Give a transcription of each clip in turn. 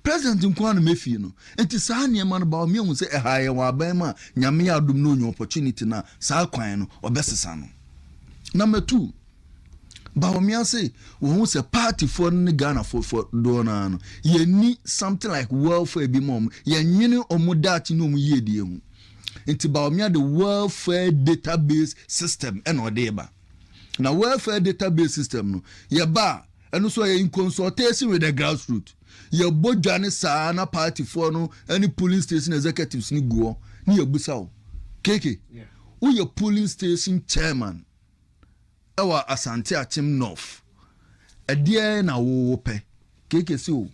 president nkwana mefi no enti saa niema no Bawumia hu se ehaye wa ban ma nyame adom no onyo opportunity na saa kwan no obesesa no. Number 2, Bawumia say we hu se party for ne Ghana for do na no ye ni something like welfare bi mom ye nyene omodati no mu ye die hu enti Bawumia the welfare database system eno odeba na welfare database system no ye ba eno so ye in consultation with the grassroots ye bodwane saa na party for no any polling station executives ni go ni ye busa o keke who your polling station chairman ewa Asante Achim North edie na wo pe keke si o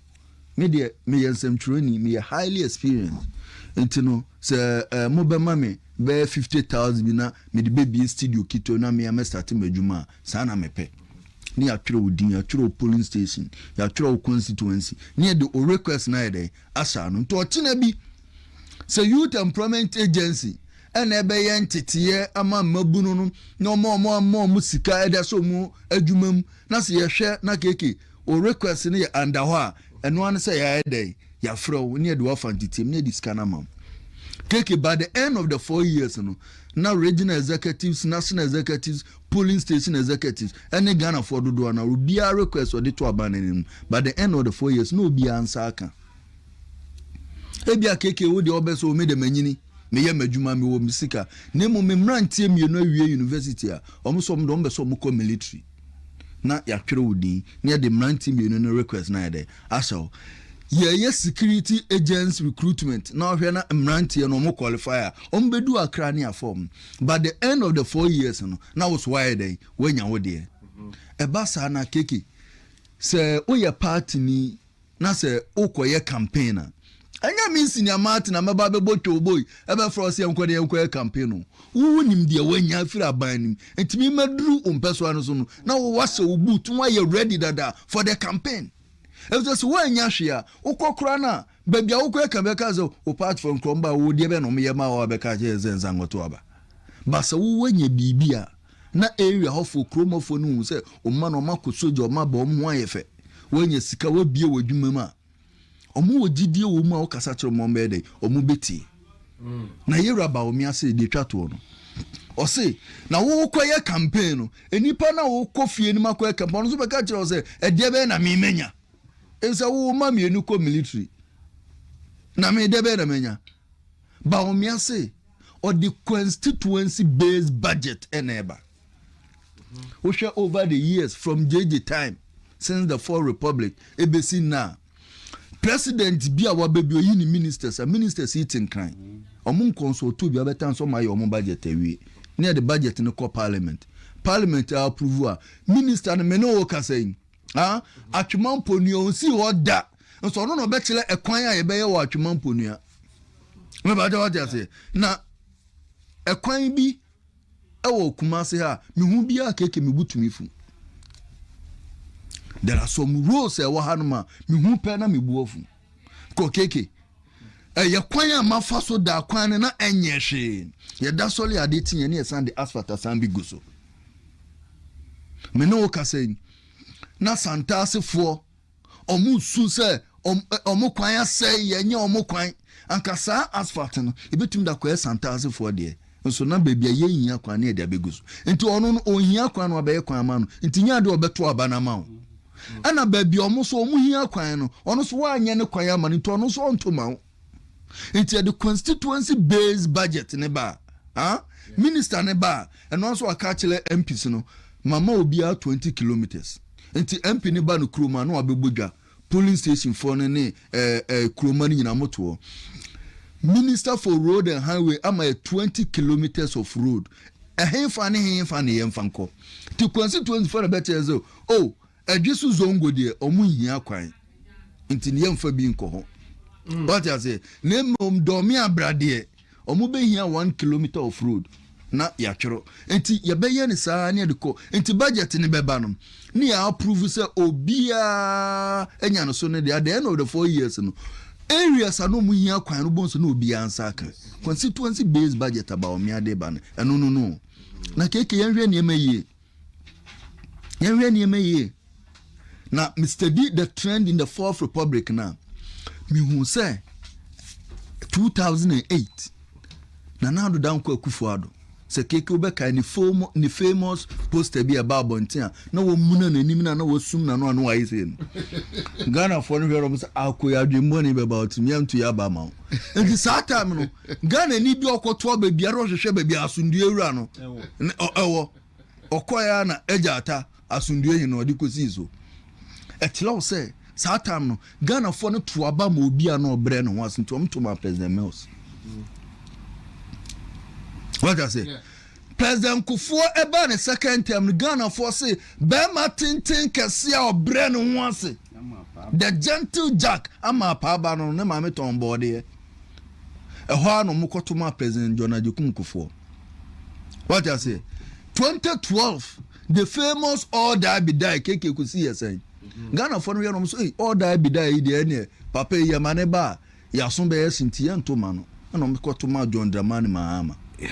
me de me yensem training me highly experienced entino se mo be mame be 50,000 bi na me de be studio kito na me am start madwuma sa na me pe ni atwere odin atwere polling station ya atwere constituency ni de o request na ede asa no to ochina bi se youth employment agency ene ebe ye ntetiye ama mabunu no no mo sika ede so mu adwumam na se ye hwe na keke o request ne ya under ho a eno an se ya ede ya fro ne de offer ntetiam ne di scanner mam keke by the end of the 4 years no now regional executives, national executives, polling station executives ene Ghana for do na obi a request or de to abanenim by the end of the 4 years no obi answer aka ebia keke wo de obeso o me de manyini me ye madwuma me wo misika nemo me mrantie mienu awie university a omso do mbeso mo ko military na ya twere wodi na de mrantie mienu no request na de aso ye security agents recruitment na hwe na mrantie no mo qualifier ombedu akra ne form by the end of the 4 years no na was why dey wenya wo de e basa na keke se oye party ni na se okoye campaigner anya mi senior Martin na meba be boto boy ebe frost yenkode yenkoye campaign wo nim de wanya afira abanim entimi maduru ompeso anu so no na wo wase wo boot wa ye ready dada for the campaign if just wanya hwea ukokura na babia ukoye campaign zo o platform kromba wo de be no me ma wa be ka je zenza ngoto aba basa wo wanya bibia na area hofo kromofo no se o ma no makosojo ma ba o mo ayefe wanya sika wa bie wadwuma ma omu wogidie wo mu a okasa kire mo mbede omu beti na yera Bawumia se de twato no o se na wo koye campaign no enipa na wo kofie ni makoye campaign no so be ka kire o se ede be na me menya ensa wo ma me enu ko military na me de be na menya Bawumia se or the constituency based budget eneba we share over the years from JJ time since the 4th Republic ebesi na president bi a wabebi oyi ni ministers eating crime omun consult bi abetan so my omun budget awie near the budget in the parliament approve a minister no me no wo kasain atweman ponu on si oda so no be kire ekwan a ye be ye wo atweman ponu a me ba what you say na ekwan bi e wo Kumase ha me hu bi a keke me butumi fu. There are some rules e wa hanuma me hu pe na me buofu ko keke ye kwan ma fa so da kwan na enye hwe ye da soli ade tinye ne san de asphalt asan bi guso me no ka say na santasefo omu su se omu kwan asai ye nye omu kwan anka sa asphalt no ebetum da kwa santasefo de nso na bebia ye hia kwan ne de abeguso enti ono no ohia kwan no abaye kwan ma no enti nya de obeto abana ma wo ana baby omo so omu hia kwan no ono so wanye ne kwan ama nto ono so ontoma wo enti the constituency based budget ne ba minister ne ba eno also aka kile MPs no mama obi a 20 kilometers enti MP ne ba no kroma no abebodwa polling station for ne kroma ni nyina moto minister for road and highway ama 20 kilometers of road hemfa ne yemfanko the constituency for better so Adwisu zongo de omu hia kwan nti ne yemfa bi nko ho what you say nemom domi abrade omu be hia 1 kilometer of road na ya twero nti ye be ye ne saa ne de ko nti budget ne beba no ne ya approve say obia enya no so ne de at the end of the 4 years no areas anu mu hia kwan no bonso na obia ansaka constituency based budget Bawumia de ba no na keke yenhwe ne yemeye na Mr. D the trend in the 4th Republic now me who say 2008 Nana Addo Dankwa Akufo-Addo se keke obeka ni famous poster bi about bontia na wo muna nanim na wo sum na no anu ayi se no Ghana for no hwero say akoya adwembo ni be about me antu ya ba ma nti saa time no Ghana ni bi okoto ba bia ro hwehwe ba bia asundu ewura no ewo okoya na ejata asundu ehi no odi kosi so etlo say saa time no Ghana for no to aba ma obi a no obre no ho asuntu omto ma President Mills. What I say? Yeah. President Kufuor eba ne second term Ghana for say Bema tintin kesia obre no ho ase. The gentle Jack ama pa ba no ne ma me ton board e. Ehwa no mukoto ma President John Ajekum Kufuor. What I say? 2012 the famous all die be die keke kusi yesen. Ghana for no no so all die be die de ne papa ye mane ba ya so be yesinti ento ma no. Na mukoto ma John Dramani Mahama. Yeah.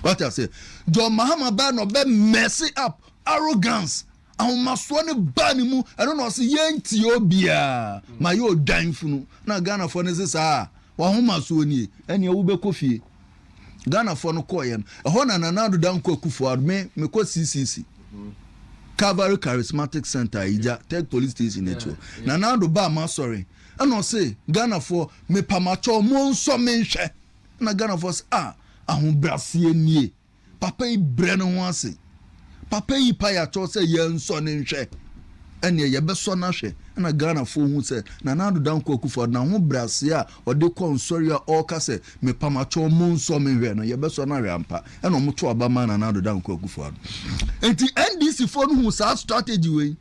What I say? John Mahama ba no be messy up arrogance. Ahomasuo ba ni mu. I don't know say yenti obia. Ma yo danfu no. Na Ghana for ne say wa ahomasuo ni. Ene wo be kofie. Ghana for no koye no. Eho na Nana Addo Dankwa Akufo-Addo me ko CCC. Cavalry Charismatic Center Ija Tech Police Station neto. Nana Addo ba ma sorry. And I say Ghana for me pamacho mo nso me hwe. Na Ghana for say ahun brasie nie papa yi bre no ho ase papa yi pa ya to say ye nso ne nhwe ene ye be so na hwe na Ghana fo hu say Nana Addo Dankwa Akufo-Addo na ho brasie a ode konsori a all ka say me pamacho mo nso me hwe no ye be so na hwe ampa ene mo to aba ma Nana Addo Dankwa Akufo-Addo enti NDC for no hu sa strategy we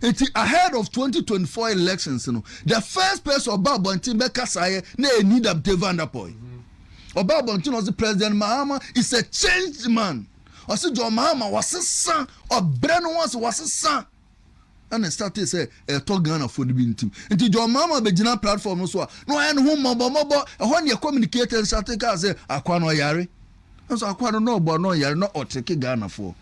enti ahead of 2024 elections no the first person about bontin be kasaye na need up Vanderpool. Oba Bontin was the President Mahama is a changed man. I said John Mahama was a son or Brennan was a son. And I started say talk Ghana for the team. Until John Mahama be general platform so no and whom mobile when you communicate and start say akwano yare. And so akwano no but no yare no oteke Ghana for.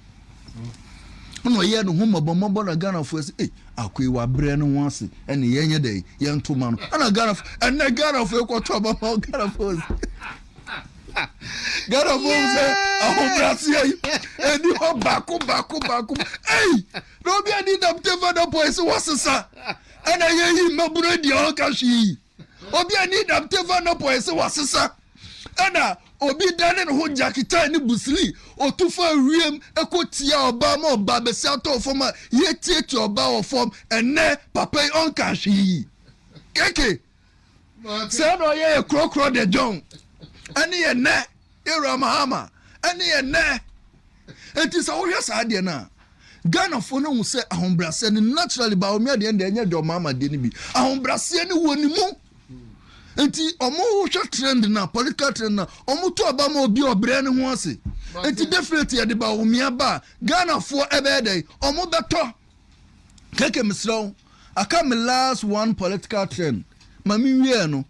No ye no whom mobile Ghana for say akwe wa Brennan once and yenye day yan two man. And Ghana and Ghana for ko trouble Ghana for. Ghana for say ahobrasie eni ho bako hey no be ani dam Vanderpool say wasesa and ayi maburo di o ka shi obi ani dam Vanderpool say wasesa and obi dane ho jakita ni busli otufa wiem ekotia oba ma oba be se ato form ye tie oba o form ene papa on ka shi keke say no ye krokro de John ani ye ne Era Mahama ani ye ne enti sa wo hwe sa de na Ghana for no say ahombrase ni naturally Bawumia de enye John Mahama de ni bi ahombrase ni woni mu enti omo hwe trend na political trend na omo to aba ma obi obre ni ho ase enti definitely de Bawumia ba Ghana for ebe dey omo beto keke misraw aka me last one political trend mami wie no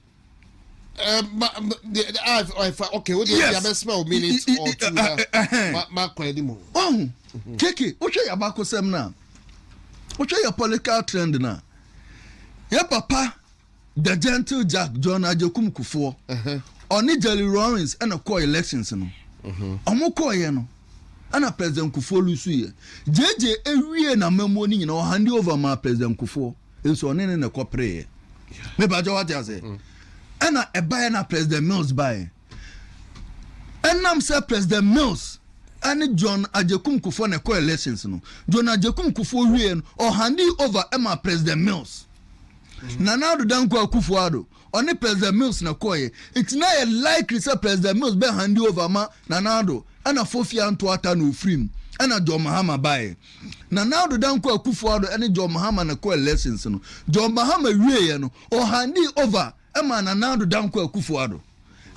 okay, what do you have smell minutes or two? Oh, Kiki, what you about sem now? What your political trend now? Yeah, Papa, the gentle Jack John Ajekum Kufuor, only Jelly Rawlings and a core elections, no. Omoko yeno, and a President Kufuor Lusuye. JJ every na memoni, you know, hand over my President Kufuor. It's on in a corporate. Maybe I what I say. And a buy na President Mills buy. And I'm say President Mills and John Ajekum Kufuor na coalitions no. John Ajekum Kufuor win or handing over Emma President Mills. Nana Addo Dankwa Akufo-Addo only President Mills na koye. It's not a likely say President Mills be handing over ma Nana Addo and a Fofia Anto ata no free. And a John Mahama buy. Nana Addo Dankwa Akufo-Addo and John Mahama na coalitions no. John Mahama we no or handing over Emma Nana Addo Dankwa Akufo-Addo.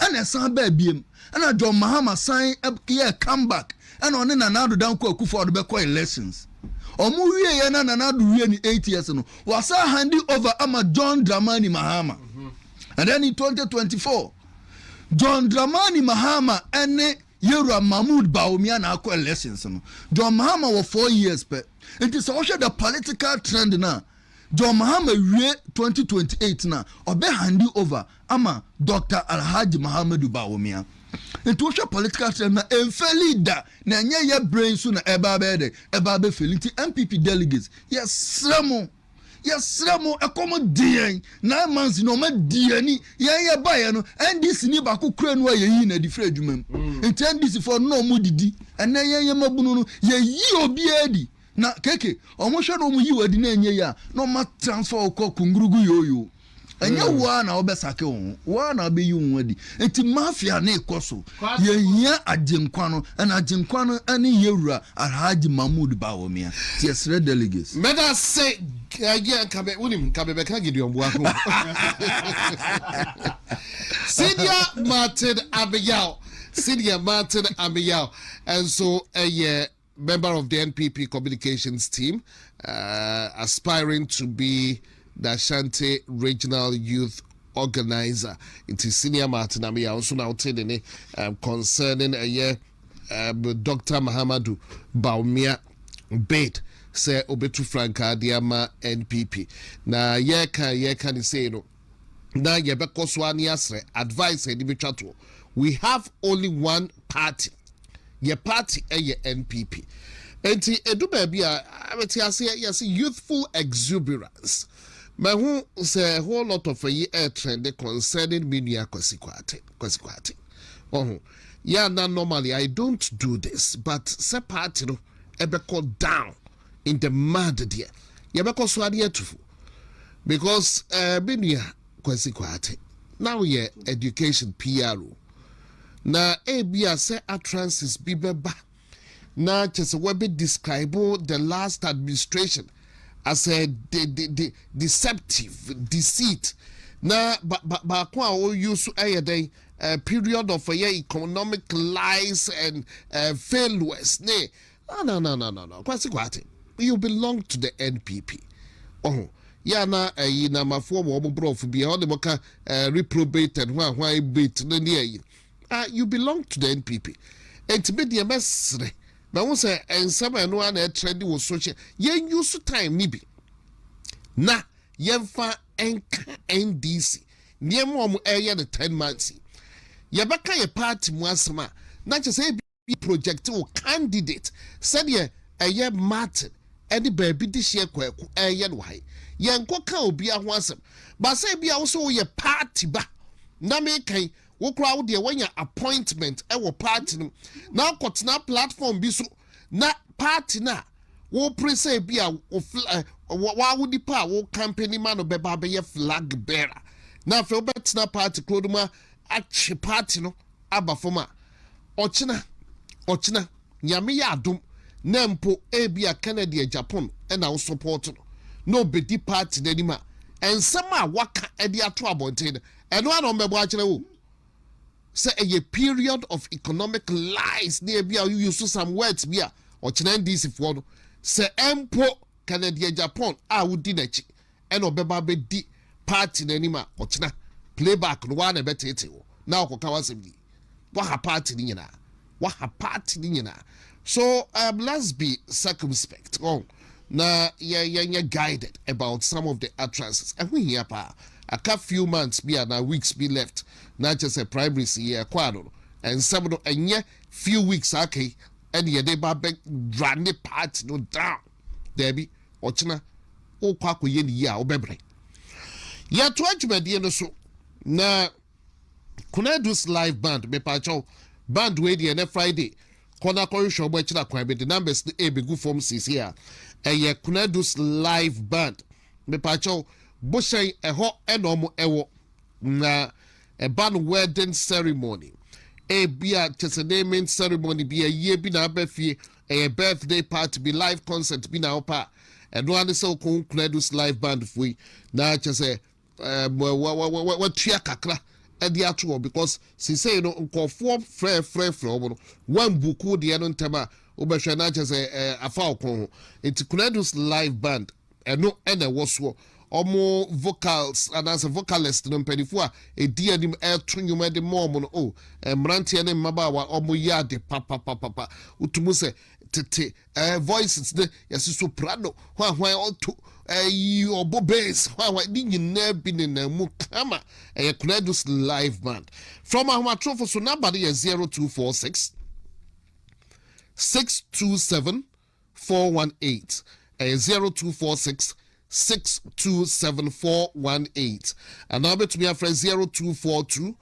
And a son baby, and a John Mahama sign up here come back. And on Nana Addo Dankwa Akufo-Addo be quite elections. Or Muye Yana Nana Addo 8 years no. Was a handy over Ama John Dramani Mahama. And then in 2024, John Dramani Mahama and Yera Mahmoud Bawumia na quite elections no. John Mahama was 4 years pe. It is also the political trend now. John Mahama wie 2028 na obe handi over ama Dr. Alhaji Muhammadu Bawumia. Nti wo hwe political term na enfeli da na nye ye brain so na eba be feliti MPP delegates yesremo accommodate na manzi no ma diani ye baye no NDC ni ba ko kura no ye yi na di fra adwumam nti NDC for no mo didi ena ye mabunu no ye yi obi adi na keke omo hwe no mo yi wadi na enye ya no ma transfer ko kungurugu yoyo enya wa na obesake wo na be yi wadi enti mafia na ekoso ye hia agenkwa no na agenkwa no ani yewura Alhaji Mahmoud Bawumia yesre delegates meda say again kabe unim kabe be ka gidi ombo ako Senior Martin Abiyaw and so a member of the NPP communications team aspiring to be the Ashanti Regional Youth Organizer. It is Senior Martin Abiyaw also now telling concerning Dr. Muhammadu Bawumia bid say obetu franka diama NPP na ye can say no na ye be koswani asre advice e betwa to we have only one party ye party ye NPP enti edu ba bia abeti ase yes youthful exuberance ma hu say a whole lot of a trend concerning media kwasikwate yeah na normally I don't do this but say party no ebe call down in the mad there. Yabeko swadi tufu. Because binia kwasikwate. Now ye education PRO. Na ebia se utterances bibeba. Na just webe describe the last administration as a deceptive deceit. Na ba kwa o use ayede period of economic lies and failures. Ne. No. Kwasikwate. You belong to the NPP. Oh, yeah, na na mafo mo brof bi all the moka reprobate and why bait no near you. You belong to the NPP. And to be the mesre. Na won say ensama no na trend wo social. Yen use time ni bi. Na yemfa enka NDC. Niemo mo the 10 months. Yebaka ye party mu asema. Na che say be project or candidate. Said ye Martin any baby this year kwaku no why yanko ka obi a ho asem ba say bia wo so ye party ba na me kan wo kra wo de wanya appointment e wo party no na kotena platform bi so na party na wo prese bia wa wo di pa wo company man be ba be ye flag bearer na fe obetena party kloduma a party no aba foma ochina nyame ya adom Nempo ebia Canada Japan and our support no bedi party denima and some waka edi ato abonten and one on mebo achire say a period of economic lies near bia you use some words bia or chinen this for no say empo Canada Japan wudi nachi and obeba bedi party denima or china playback no one betete now ko kawasem what ha party ni nyina so let's be circumspect. Oh, na you're guided about some of the utterances. And we here pa a few months be and weeks be left. Not just a primary year quadro. And some of the few weeks okay. And ye de babe grande part no down. Debbie, ochina o kwaku yen ya obebre. Ya to ajumadi no so na Kunedus live band me pacho band we the Friday. Kona show boy chila kwa the numbers the be good form sis here. Ye Kunedus live band. Me pacho bushay ho enomo ewo na a band wedding ceremony. Bia just a naming ceremony be a year be na befie a birthday party be live concert be na opa. And one is so Kunedus live band we na just a what tia kakra. The actual because she say you know for free one buku the anon tema obeshana just a falcon it's Kunedus live band and no and was more vocals and as a vocalist no pedifua a dear dim air tune you made the mom oh and Mranti and Mabawa omo ya de papa utumuse tete voices de yes soprano why alto your bass why didn't never in a mu kama Credus live band from our trophy so nobody is 0246 627 418 0246 627 418 and now to be a friend 0242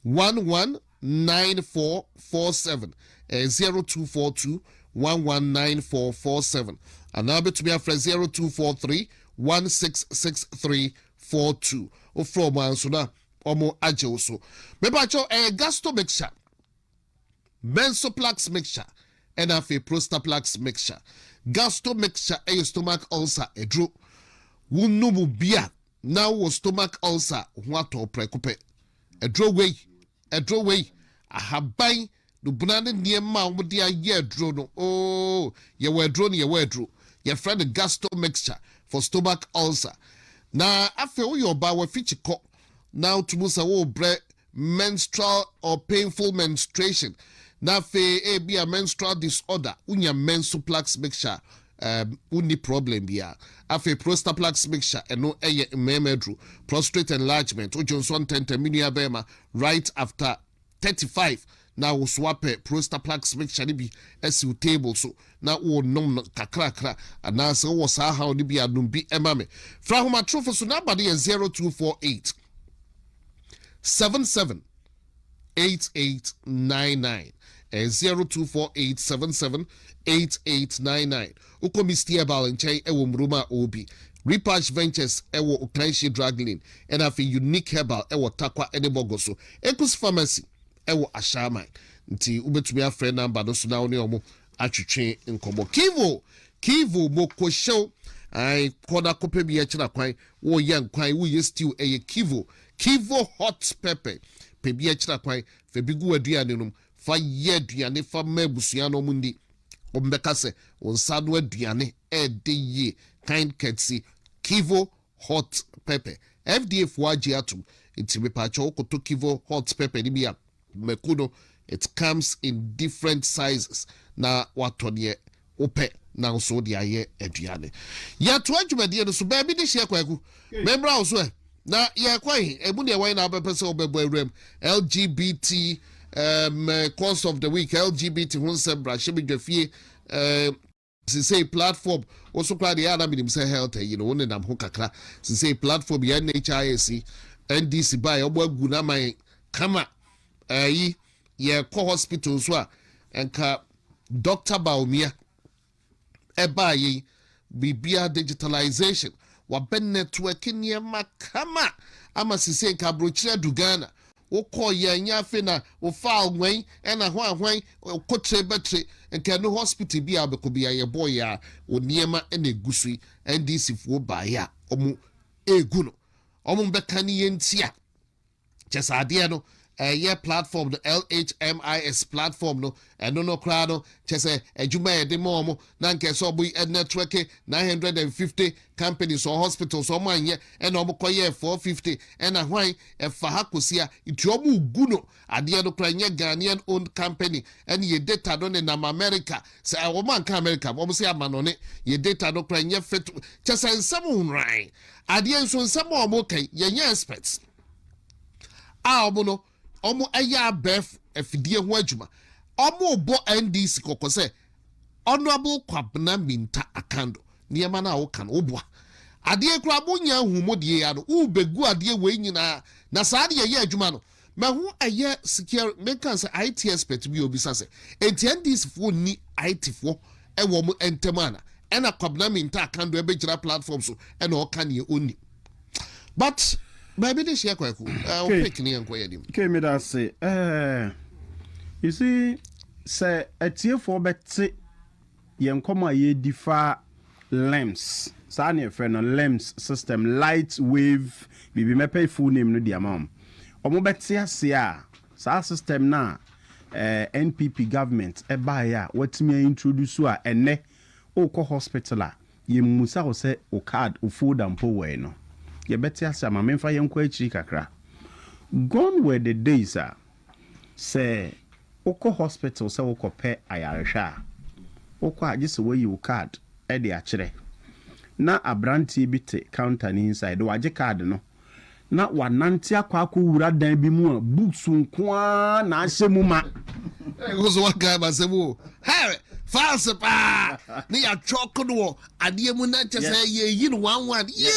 119447 0242 119447 and now to be a friend 0243 166342 o from ansuna omo aje so me ba cho gasto mixture Benzoplex mixture and a Prostaplex mixture gasto mixture a stomach ulcer edro wunumu bia now was stomach ulcer what or precope edro way a habai no bunane near ma with the year drone oh ye were drone your friend gasto mixture for stomach ulcer now I feel your bower feature cup now to musa wo bread menstrual or painful menstruation na fe be a menstrual disorder unya Benzoplex mixture uni problem bia afe Prostaplex mixture eno eye memedru prostate enlargement o Johnson 10 minua bema right after 35 na wo swap Prostaplex mixture ni bi esi table so na wo nom kakrakra ana se wo sa ha ni bi adum bi emame fra homa trofo so na bade 0248 77 8899 0248778899 uko Mr. Balanchai ewo mruma obi Repatch Ventures ewo Okranshi Draglin and afi Unique Herbal ewo Takwa Edebogo so Ekus Pharmacy ewo Ashama nti ubetumi afre number no so na oni omo atwetwe nkomo Kivo moko show ai koda kope bi akira kwan wo ye nkwan wo ye stew eye Kivo hot pepper pe bi akira kwan fe bigu aduane num fa ye aduane fa mabusua no mundi ombeka se onsado aduane de ye kind ketsi Kivo hot pepper FDA for agiatum it's me pa cho koto Kivo hot pepper ni bia mekuno it comes in different sizes na watodie ope na so de aye aduane ya to adwumade no so ba bi de hye kwaku membra also na ya kwai ebu ne wai na bepese obebo awrem LGBT course of the week LGBT won sebra she be dwafie say platform also kwa the other minim say health won nam ho kakra say platform ya NHIC NDC by obo agu na man kama ye ko hospital so a enka Dr. Bawumia eba yi bibia digitalization wa ben networking ye makama ama sise nka brochire dugana wo call ye nya fe na wo file wen na hwan kotre betre nka no hospital bia bekobia ye boy ya oniema na egusui NDC fo ba ya omu egu no omu beka ni ye ntia chesa ade no ye platform the LHMIS platform no no kra no chese adwuma ye de mo na nke so boy network 950 companies or hospitals or man ye na omokoye 450 na hwan fa hakosia itu omu guno ade no kra nye Ghanaian owned company ye data no na America se o man ka America mo se amanone ye data no kra nye fet chese nsam hunran ade nso nsam o mo kai ye nya experts omo no omo aya bef afidie ho adwuma omo bo NDC kokose honorable Kwabena Minta Akando niema na wo kan oboa ade kura bonya humodie ya no ubegu ade we nyina na saa de ye adwuma no mahu aye secure make say IT expert bi obi sase NDC fo ni IT fo e wo mo entemana na Kwabena Minta Akando e be gira platform so e na o kan ye oni but maybe this year kwaku pick ni enko yedim okay me da say you see say atie for beti yenkoma ye difa LEMS sa na friend no LEMS system light wave bibi me pay full name no dia mam omo beti ase a sa system na NPP government e ba ya watimi introduce a ene o ko hospital a ye musa ho say o card o food and po we no ye beti asa ma memfa yenko achi kakra gone were the days say oko hospital say oko pe ayarehwa wokɔ agye sɛ wayi wo card ɛde akyerɛ na abranteɛ bi te counter ne inside wagye card no na wanante akɔ wura dan bi mu a books nkoa na ahyɛ mu ma ɛgoso waka ba sɛ mo hey false pa ne ya choko no adeɛ mu na kyɛ sɛ yɛyi no one ye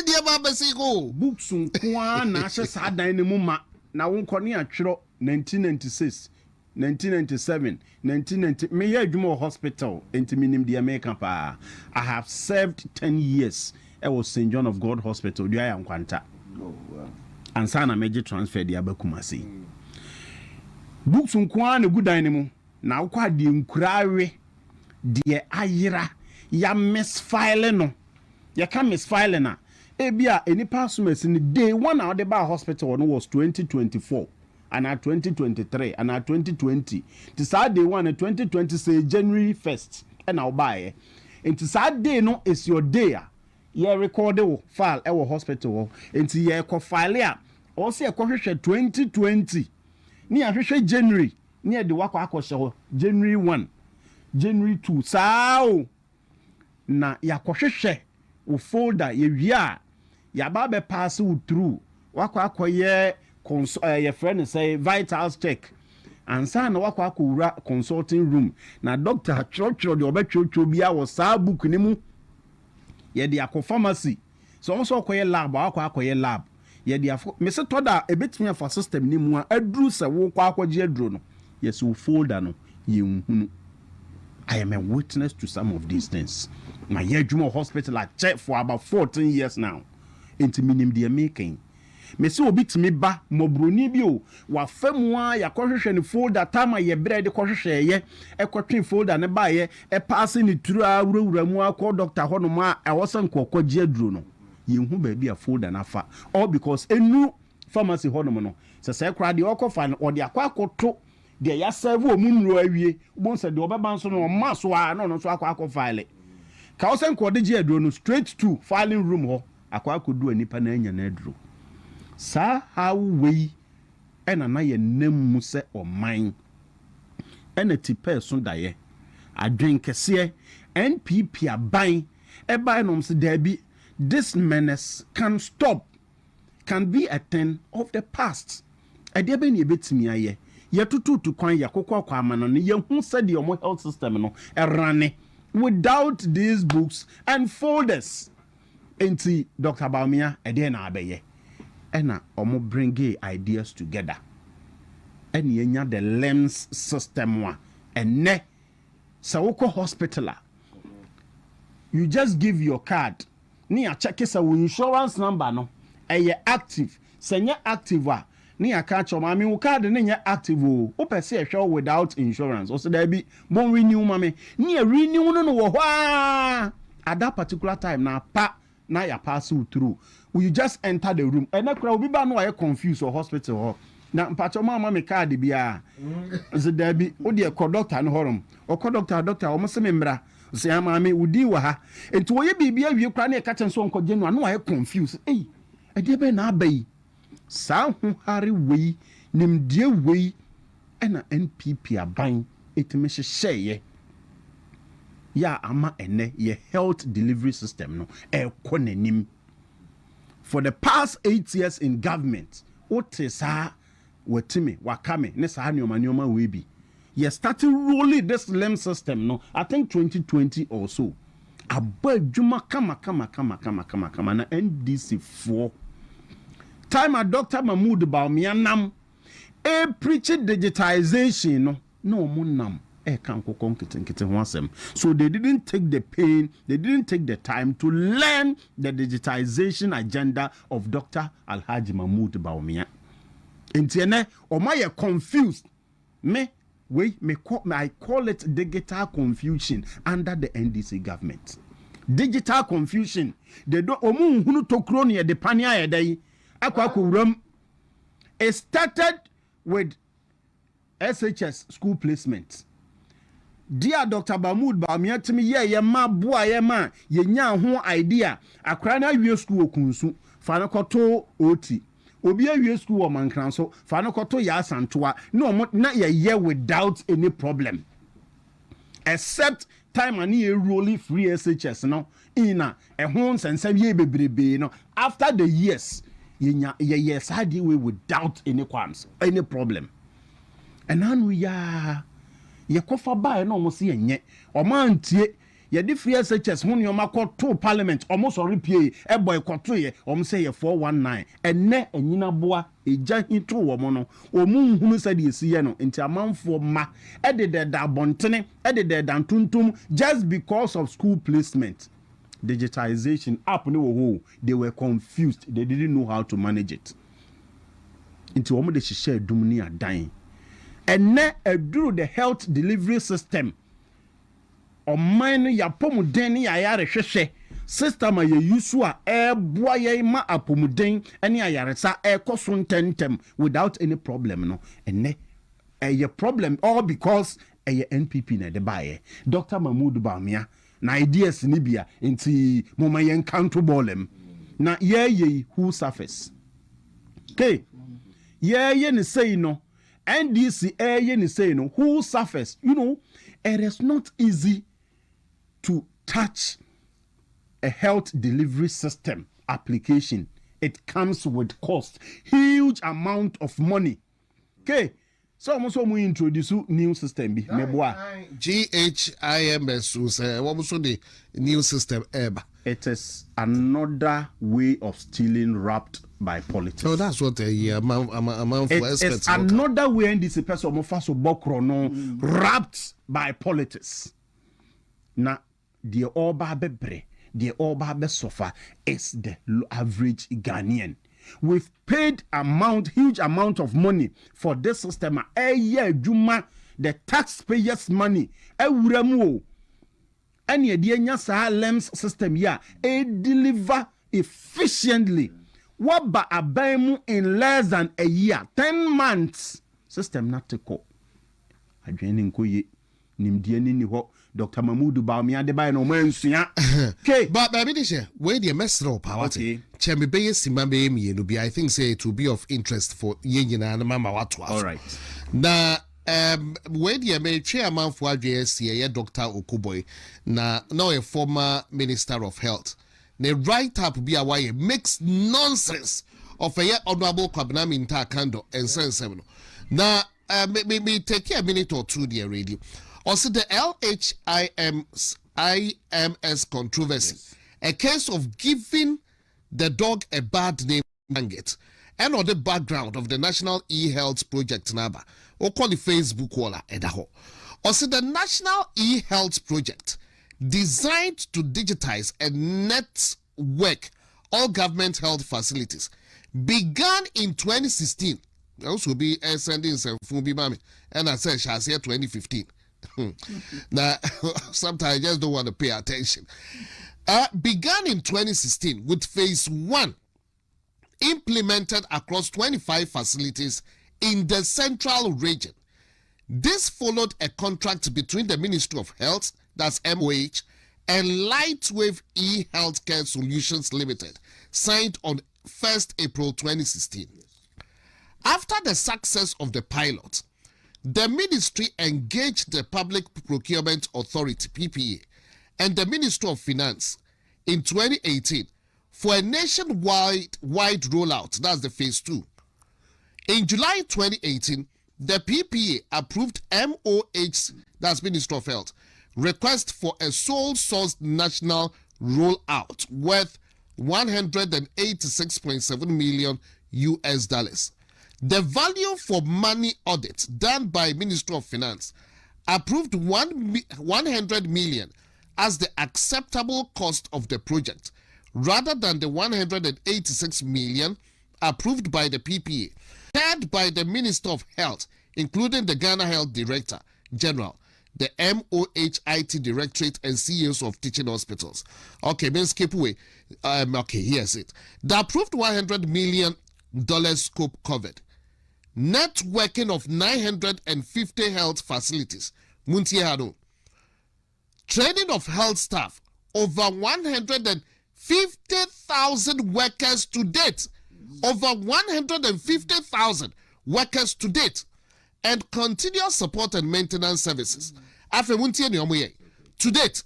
deɛ ba bɛsi ko books nkoa na ahyɛ saa dan ne mu ma na wonkɔ ne atwerɛ 1996 1997 1990 me yɛ adwuma wɔ hospital enti minim deɛ meka paa I have served 10 years ɛwɔ St. John of God Hospital dua ya nkwanta ansa na meje transfer de abakumase books nkoa na gudan ne mu na wokɔ ade nkurawe de ayira ya misfile no ya ka misfile na ebia enipa asomasi ni day one na ode ba hospital no was 2024 and 2023 and 2020 to sad day one 2020 say January 1st and now buy into sad day no is your day ye record file e wo hospital into ye ko file a o se e ko hwehwe 2020 ni ahwehwe January ni e de wakọ akọhye January 1 January 2 sao na yakọhwehwe o folder ye wia ya ba be pass you through wakọ akọye your friend say vitals check and san wakọ akọwura consulting room na doctor church de obetwotwo bia wo saa book ni mu ye de akọ pharmacy so also akọye lab wakọ akọye lab ye de afọ me se toda ebetumi afa system ni mu a aduru se wo kwa akọje aduro no yes wo folder no ye nhunu. I am a witness to some of these things. My Yejuma hospital I checked for about 14 years now. Into minim de making. Me se obi timi ba mobroni bi o wa famua ya kohwehwe ne folder tama ye bre de kohwehwe ye e kotwe folder ne ba ye e pass ni turu awurawura mu akọ doctor ho no ma e wosan kokọ gi aduro no ye hu ba bi a folder na fa all because enu pharmacy ho no no se kra de okofa no de akọ akoto de ya serve o munro awie bon se de obeba nso no ma so a no so akọ file ka wo sen ko de gi aduro no straight to filing room ho akọ akodu anipa na anya na aduro sa how we ena na ye nemu se oman ena tipe so daye adwen kese NPP aban e ban nom se dabi this menace can stop, can be a thing of the past e de be ne betimi aye ye tutu kwan ya kokọ kwa amano ne ye hu se de omo health system no erane without these books and folders enti Dr. Bawumia e de na abeye ena omo bring ideas together and yenya the LEMS system wa ene sa woko hospital you just give your card ni a check sa wo insurance number no eye active senya active a ni aka cho mami wo card ni nya active o pese e hwe without insurance o so da bi bon renew mami ni a renew no wo hwa at that particular time na pa na ya pass you through you just enter the room and na kra obi ba no are confused or hospital ho na mpacho mama me card bia zedabi o de ko doctor no horom o ko doctor o mo se me mra se ama me udi wa ha enti wo ye bibia wie kra na e ka chen so nko genu no are confused eh e de be na abai sa hu hari wei nimdie wei na NPP aban etime hye ya ama ene ye health delivery system no e ko nanim. For the past 8 years in government, otesa watime wakame ne sa nyoma we bi. You started rolling this LEM system no. I think 2020 or so. Abajuma kama na NDC 4. Time a Dr. Mahmoud Bawumia nam e preach digitization no munam. So they didn't take the pain, they didn't take the time to learn the digitization agenda of Dr. Alhaji Mahmoud Bawumia. Intiene omaye confused. I call it digital confusion under the NDC government. Digital confusion. They do omu hunu tokroni de pania yedai akwa. It started with SHS school placement. Dear Dr. Mahmoud Bawumia timi ye ma boa ye ma ye nya ho idea akra na wie school okunsu fa na koto oti obi awie school o mankranso fa na koto ya asantoa no na ye without any problem except time ani rolling free SHS no ina ehon sensem ye bebrebe no after the years yes I deal without any qualms any problem and anu ya ye kofa ba no mo se yenye o man tie ye di free SHS ho ne o makoto parliament o mo so repie e boy koto ye o mo say ye 419 enne anyina boa eja hito wo mo no o mu hunu se de esi ye no enti amanfo ma e de da bontene e de da tuntum just because of school placement digitization app no wo they were confused, they didn't know how to manage it into wo mo de hihye adum ni adan enne eduru the health delivery system o man ya pomuden ya yare hwehwe system a ye yusu a eboa ye ma apomuden ene ayaresa ekoso ntentem without any problem no enne ye problem all because ye NPP na de bae Dr. Mahmoud Bawumia na ideas ni bia enti moma ye encounter bolem na ye who surface okay ye ni say no NDC ye ni say no who surface you know it is not easy to touch a health delivery system application. It comes with cost, huge amount of money. Okay, so almost we introduce new system. GHIMS was almost the new system. It is another way of stealing wrapped by politics. Oh, that's what the amount for experts. It's another way in this person wrapped by politics. Now, the Oba Bebre, the Oba Besofa is the average Ghanaian. We've paid huge amount of money for this system. A year, Juma, the taxpayers' money. And the LEMS system, deliver efficiently. What ba abemu in less than a year, 10 months. System not to go. Adrenin koye nimdieni ni ho. Dr. Mahmoud Bawumia de no mensia. Okay, but baby this where the mess up power. Chemi be simambe mi no be I think say it will be of interest for yenyina na mama watu. All right. Na where the chairman for AJS Dr. Okuboy na now a former minister of health. The write up be a why makes nonsense of a honorable Kwabena Minta Kando and Sen. Now me take a minute or two the radio. Also, the LHIMS controversy, yes. A case of giving the dog a bad name, and on the background of the National E-Health Project, Naba, or call the Facebook wall, Edaho. Also, the National E-Health Project, designed to digitize and network all government health facilities, began in 2016. Also, be sending some Fumbi and I said, shall say 2015. Now, sometimes I just don't want to pay attention. Began in 2016 with phase 1 implemented across 25 facilities in the central region. This followed a contract between the Ministry of Health, that's MOH, and Lightwave E-Healthcare Solutions Limited, signed on 1st April 2016. After the success of the pilot, the ministry engaged the Public Procurement Authority, PPA, and the Ministry of Finance in 2018 for a nationwide rollout, that's the phase 2. In July 2018, the PPA approved MOH, that's Ministry of Health, request for a sole source national rollout worth $186.7 million US dollars. The value for money audit done by Ministry of Finance approved 100 million as the acceptable cost of the project, rather than the 186 million approved by the PPA, chaired by the Minister of Health, including the Ghana Health Director General, the MOHIT Directorate, and CEOs of teaching hospitals. Okay, then skip away. Okay, here's it. The approved $100 million scope covered networking of 950 health facilities, training of health staff, over 150,000 workers to date, over 150,000 workers to date, and continuous support and maintenance services. To date,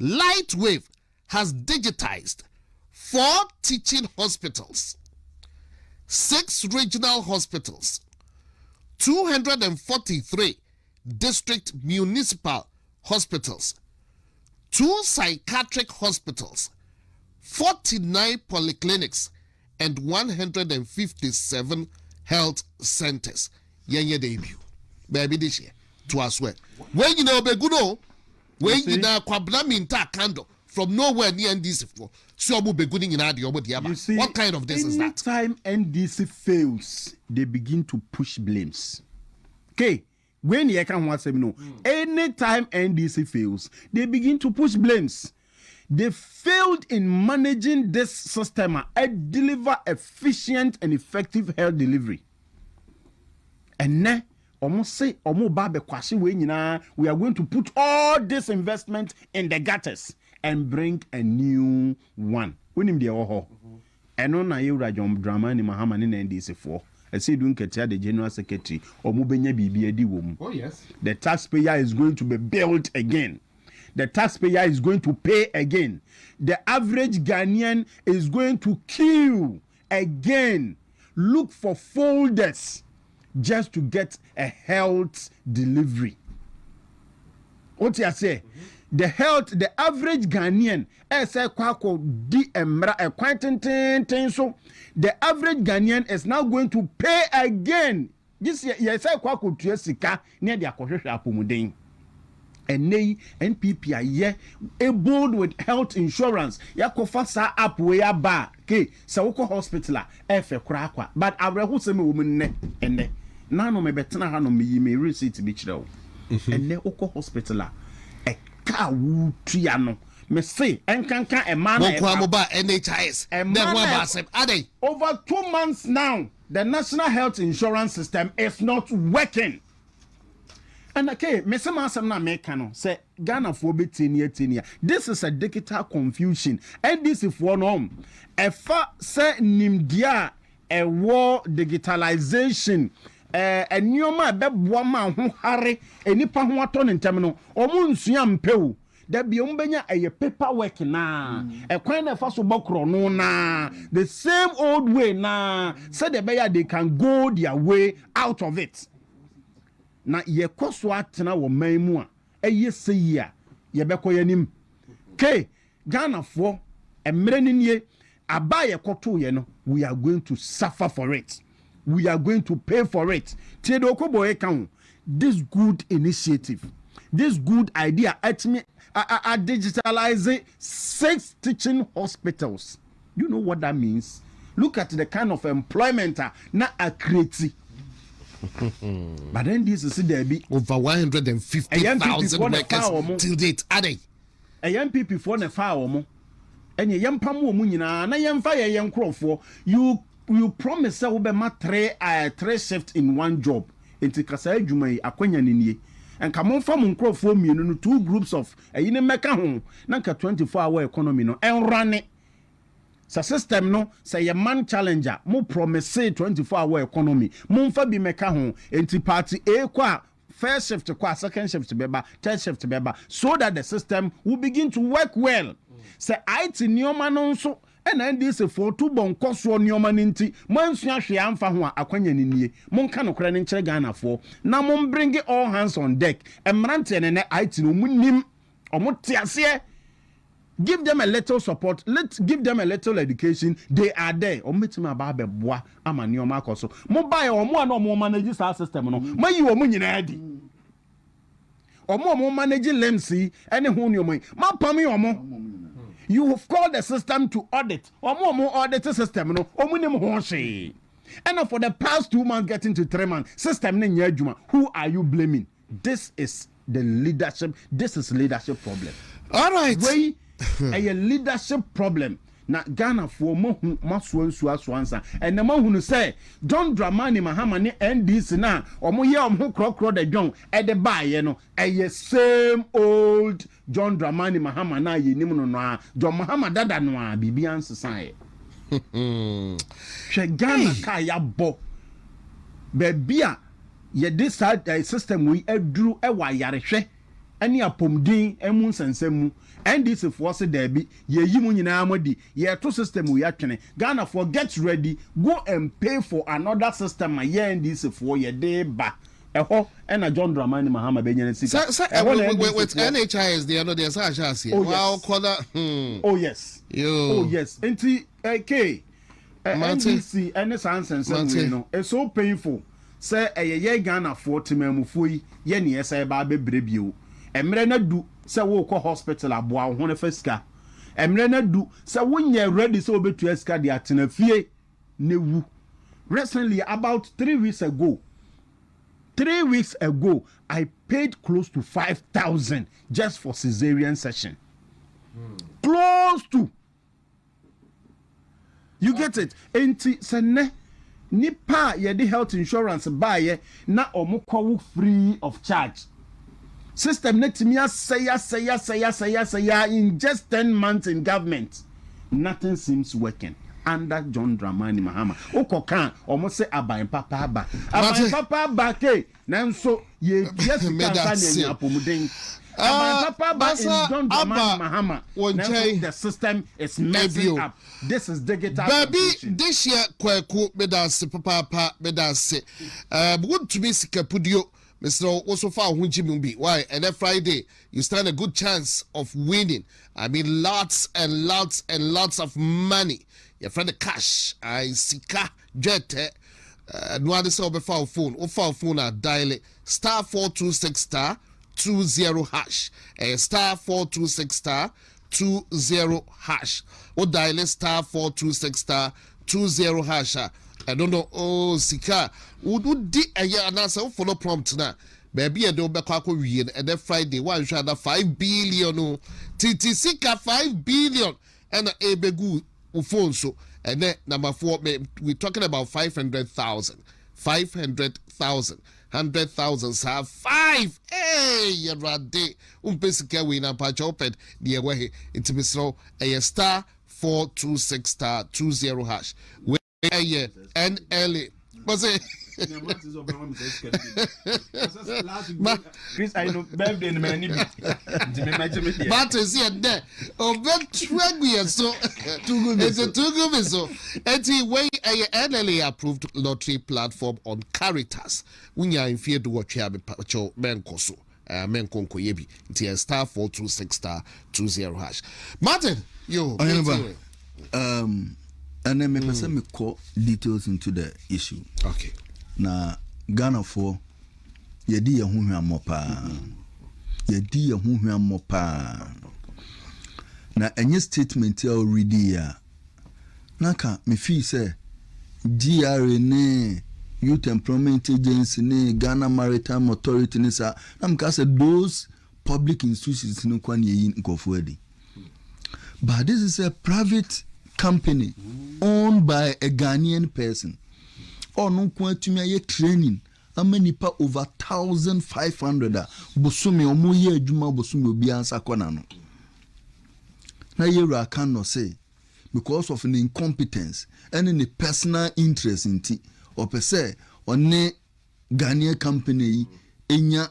Lightwave has digitized 4 teaching hospitals, 6 regional hospitals, 243 district municipal hospitals, 2 psychiatric hospitals, 49 polyclinics, and 157 health centers. Yenye debut. Baby this year. To us well. When you know Beguno, when you know Kwablaminta Kando from nowhere near NDC for so beginning in Adi over the You see, what kind of this is that? Anytime NDC fails, they begin to push blames. Okay. When you can want to know, anytime NDC fails, they begin to push blames. They failed in managing this system and deliver efficient and effective health delivery. And now, almost say, we are going to put all this investment in the gutters and bring a new one. We need the oho. And on a drama in Mahama in NDC 4. I say, don't get the general secretary or Mubenya BBD woman. Oh, yes. The taxpayer is going to be built again. The taxpayer is going to pay again. The average Ghanaian is going to queue again. Look for folders just to get a health delivery. What you say? The average Ghanaian, so the average Ghanaian is now going to pay again. This year, yes, I quack to Sika near the Akosha. And nay, NPP are ye able with health insurance. Yakofa sa up way ba. Okay, Sawoko hospital, Efe Krakwa. But I will say, woman, and ne. Nano me betana hano me receipt beach though. And ne oko hospital, a cow triano. Me say, and can a man NHIS. A man over 2 months now, the national health insurance system is not working. And okay, say Ghana for be 10 year. This is a digital confusion. And this is one Efa say nimdia a war digitalization. A new ma beboama ho hare enipa ho ato ne ntem omo nsua mpew da bi ombenya a paperwork na e kwan na fa so bokro no na the same old way na said they can go their way out of it. Na ye koso atena wo man mu a eye seyi a ye beko yanim ke Ghana fo emre nie aba ye koto ye no, we are going to suffer for it, we are going to pay for it. Tedo kobo e kan this good initiative, this good idea at me digitalizing 6 teaching hospitals. You know what that means? Look at the kind of employment na a create. But then this is there be over 150,000 workers till date. Are they? A young people for the fire and a young pamu munina na young fire young crop. You promise that will be my 3 shifts in one job. Into Kasa Jumai Akwanya Nini. And come on from crop for me 2 groups of a in a mecha home. Nanka 24-hour economy no and run it. Sa system no say a man challenger mo promise 24-hour economy mo fa bi meka ho enti party A kwa first shift kwa second shift beba third shift beba so that the system will begin to work well. Say IT nioma no nso and this for 2 bonkoso nioma nti mo ansua hwe amfa ho akwanya ninie mo nka no kra ne nkere Ghana for na mo bring all hands on deck emrante ne IT no munim omo tiase. Give them a little support. Let's give them a little education. They are there. Ometima about bois amani o makoso. Mobile or more no more manage our system no. Ma you o munyina adi. O more manage lemsi any hu ni o mo. Ma pami o mo. You have called the system to audit. O more audit system no. O munim ho hwe. And for the past 2 months getting to 3 months, system ne nya adwuma. Who are you blaming? This is the leadership. This is leadership problem. All right. A leadership problem. Na Ghana for mo aswansa and the man who say John Dramani Mahama ni NDC na omo ye omo krokro de John e de baye no e same old John Dramani Mahama na ye nim no no John Mahama dada no a bibi ansesa ye hwe Ghana ka ya bo be bia ye this system we aduru e wa yarehwe any apomdin emu nsensemu NDC for se derby ye yi mu nyina amodi ye to system we atwene Ghana for get ready go and pay for another system ye NDC for ye dey ba eho na John Dramani Mahama benyane sika with NHIS they know there's a here wow corner oh yes enti NDC any nsensemu no it's so painful say ye Ghana for timamufu ye ne say ba bebrebio emre na du say wo ko hospital aboa ho ne fasika emre na du say wonye ready say obetu esika de atena fie newu recently about 3 weeks ago I paid close to 5,000 just for cesarean session. Close to. You get it? Enti sene nipa ye the health insurance buy na omukwa free of charge. System netimia say in just 10 months in government. Nothing seems working. Under John Dramani Mahama. Okokan almost say abayin papa ke nanso ye yes kan apomuden abayin papa in John Dramani Mahama. Nanso the system is messing up. This is digital. Baby, this year kwaku medase papa medase. Good to be sikapudio. Mr. Also far Hunjimumbi. Why? And then Friday, you stand a good chance of winning. I mean, lots and lots and lots of money. Your friend the cash, I sika jet. No other say over phone. Phone dial it *426*20#. *426*20#. Or dial it *426*20#. I don't know. Oh, sika. Would di a year and answer follow prompt now. Baby, I don't back and then Friday, one shot 5 billion. TT sika 5 billion. And a begu phone so. And then number 4, we're talking about 500,000. 500,000. 100,000 have 5. Hey, you're right there. Basically, we na patch open the way into Mr. A *426*20#. NLA. What's it? Chris, I know birthday in many. But is here there. Oh, but so too good. It's a too good so. Anyway, a NLA approved lottery platform on Caritas. We are in fear to watch here pacho menkoso. Menkonko yebi. It's *426*20#. Martin, you. And then me person me call details into the issue. Okay. Na Ghana for yedi ya huhu amopa. Yedi ya huhu amopa. Na enye statement ya already ya. Naka me feel say GRA ne Youth Employment Agency ne Ghana Maritime Authority ne sa na mka say those public institutions no kwa ye nkofo. But this is a private company owned by a Ghanaian person. Or no quantity training. How many pa over 1,500 bosumi omuye juma bosumi obi ansa kona no. Na yera can no say because of an incompetence and in a personal interest in tea or per se on ne Ghanaian company enya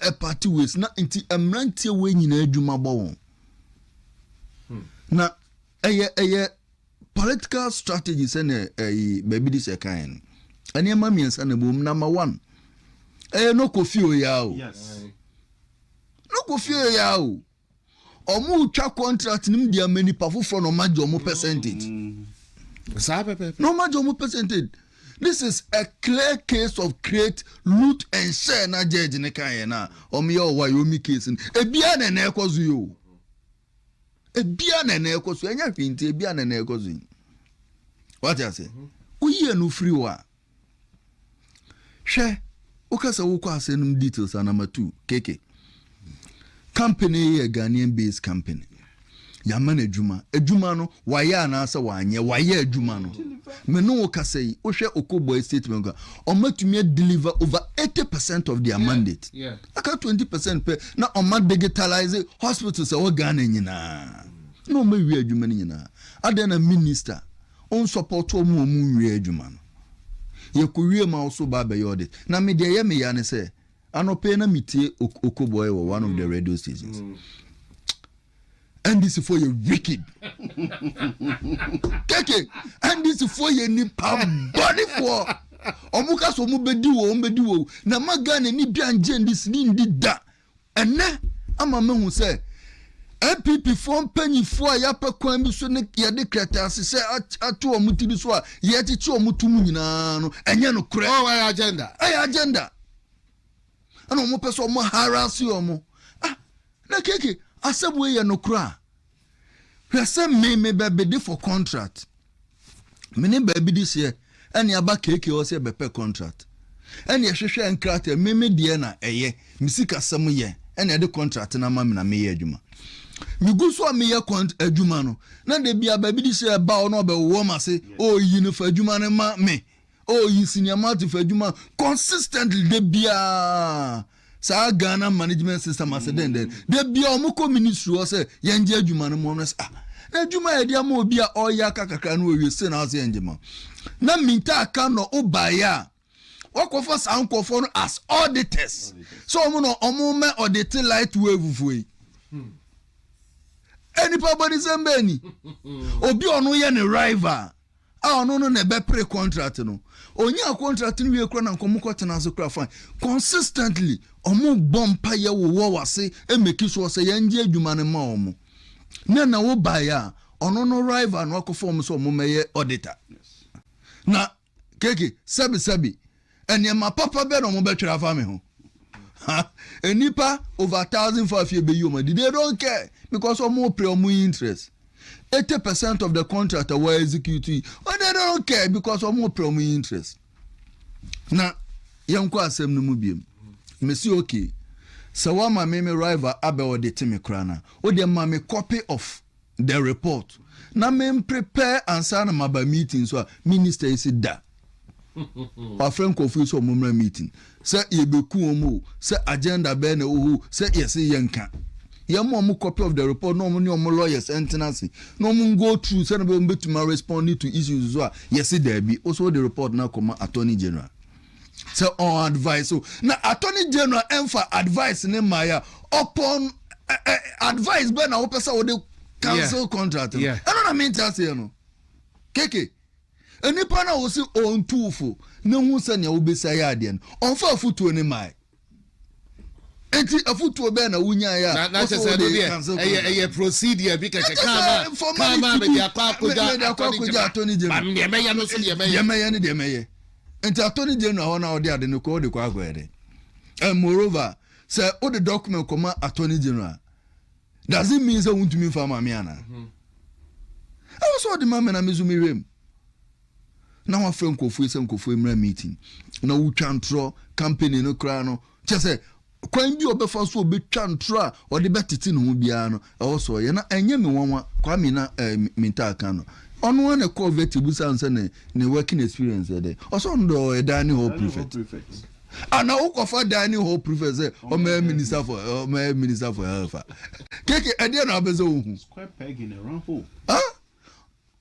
a party ways na inti amrantie we nyina juma bawon. Na a political strategies and a baby this a kind. And your mammy and son boom number 1. No coffee yao. Yes. No coffee yao. Or move track contract nim dia many powerful from no major mo percentage. No major mo percentage. This is a clear case of create, loot and share na judge in a kayana. Or me or Wyoming case. A bian and echoes you. A bian and echoes, and you think a bian and echoes. What I say? We no free wa. Share. Okasa wukwa send details and number 2. KK. Company a Ghanaian based company. Yamane Juma. A Jumano, waya na asa wanye, waya Jumano. Meno okase, oshe okobo statement or to me deliver over 80% of their mandate. Yeah. Aka 20% pay. Na oma digitalize hospitals or Ghana nyina. No me we adwuma nyina. Adena minister on support omo we adwuma no. Ye kuwie ma also ba be yode. Na me de ye me ya ne say anope na metie Okoboy or one of the radio stations. And this is for you wicked. Keke, and this is for you nipa body for. Omuka so mu bedi wo na magane ni bianje ndis ni ndida. Ene ama mehu se MPP form panyifo a yapɛ kwan bi so ne yɛde kretase sɛ ato omutiri so a yɛte che omutum nyinaa no enye no kure oh agenda ana omo pɛ so omo harass omo na keke asɛbwe yɛ no kura hwɛ me bɛbɛde for contract me ne baabi dis yɛ ɛne aba keke o sɛ bɛpɛ contract ɛne yɛhwehwɛ nkrata me de na ɛyɛ misika sɛm yɛ ɛne yɛde contract na ma me na me yɛ adwuma mi go so me account adwuma no na de bia ba bi di se ba o no be wo ma se o yi no fa adwuma ne ma me o yi senior mate fa adwuma consistently de bia sa Ghana management system as den de bia o mo ko ministry o se yenje adwuma no mo no sa na adwuma e dia ma obi a o ya kakakra na o wi se na o se yenje ma na minta aka no o ba ya wakofa sa nkofo no as auditors so omo me audit light wave fuyi anybody sembeni obi onu ye ne rival onu no ne be pre contract no onya contract no wie kro na nkomo tena so kra fine consistently omo bompa ye wo wase emeki so se ye nje adwuma ne ma omo na wo ba ya onu no rival no akofo so omo meye auditor na keke sabi eniema papa be no mo be twera fa me ho enipa over 1,000 for afie be yoma they don't care because of more interest 80% of the contract were executed but they don't care because of more interest na yanko asem no mu biem me si okay so wa ma me rival abe o de timi krana o de ma me copy of the report na me prepare answer na maba meeting so minister is da our friend Kofi so mumra meeting say ye beku omo say agenda be na ohu say yes yenka ye mo copy of the report no mo ni omo lawyers entenance no mo go through say na be betuma respond to issues so yes there be also the report na come attorney general say on advice so na attorney general enfa advice ne maya upon advice be na wo pesa wo de cancel contract I don't mean to say no keke enipa na wo si on tufu ne hu se ne wo besa ya ade no onfa afutuo ne mai enti afutuo be na wunya ya na se no be e procedure bi keke kama be dia kwa attorney general ba me ya no so de me enti attorney general ho na wo de ade no ko de kwa agwede and moreover say all the document come attorney general does it mean say won't me fa mama ana I was all the mama na mezumi rem na wa friend Kofu ese Kofu emra meeting na wo twantro company no kra no che se kwan bi obefa so obetwa ntro a ode betete no ho bia no also ye na enye me wonwa kwa me na minta aka no ono na call vetibu sanse ne working experience there also ndo e dani ho prefect ana ukofa dani ho prefect say o ma minister for health keke ade na abezo hu square peg in a round hole